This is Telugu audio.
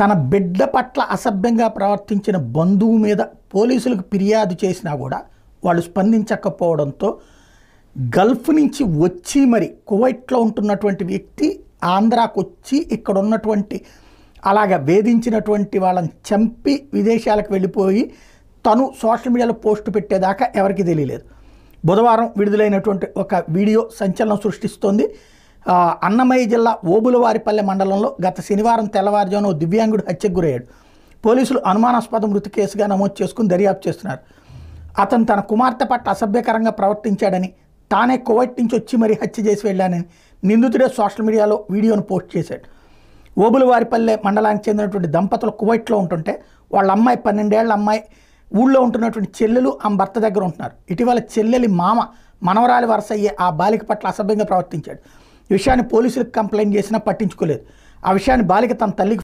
తన బిడ్డ పట్ల అసభ్యంగా ప్రవర్తించిన బంధువు మీద పోలీసులకు ఫిర్యాదు చేసినా కూడా వాళ్ళు స్పందించకపోవడంతో గల్ఫ్ నుంచి వచ్చి మరి కువైట్లో ఉంటున్నటువంటి వ్యక్తి ఆంధ్రాకు వచ్చి ఇక్కడ ఉన్నటువంటి అలాగ వేధించినటువంటి వాళ్ళని చంపి విదేశాలకు వెళ్ళిపోయి తను సోషల్ మీడియాలో పోస్ట్ పెట్టేదాకా ఎవరికీ తెలియలేదు. బుధవారం విడుదలైనటువంటి ఒక వీడియో సంచలనం సృష్టిస్తోంది. అన్నమయ్య జిల్లా ఓబులవారిపల్లె మండలంలో గత శనివారం తెల్లవారుజామున ఓ దివ్యాంగుడు హత్యకు గురయ్యాడు. పోలీసులు అనుమానాస్పద మృతి కేసుగా నమోదు చేసుకుని దర్యాప్తు చేస్తున్నారు. అతను తన కుమార్తె పట్ల అసభ్యకరంగా ప్రవర్తించాడని, తానే కువైట్ నుంచి వచ్చి మరీ హత్య చేసి వెళ్ళానని నిందితుడే సోషల్ మీడియాలో వీడియోను పోస్ట్ చేశాడు. ఓబులవారిపల్లె మండలానికి చెందినటువంటి దంపతులు కువైట్లో ఉంటుంటే వాళ్ళ అమ్మాయి 12 ఏళ్ల అమ్మాయి ఊళ్ళో ఉంటున్నటువంటి చెల్లెలు ఆమె భర్త దగ్గర ఉంటున్నారు. ఇటీవల చెల్లెలి మామ మనవరాలి వరుస అయ్యే ఆ బాలిక పట్ల అసభ్యంగా ప్రవర్తించాడు. ఈ విషయాన్ని పోలీసులకు కంప్లైంట్ చేసినా పట్టించుకోలేదు. ఆ విషయాన్ని బాలిక తన తల్లికి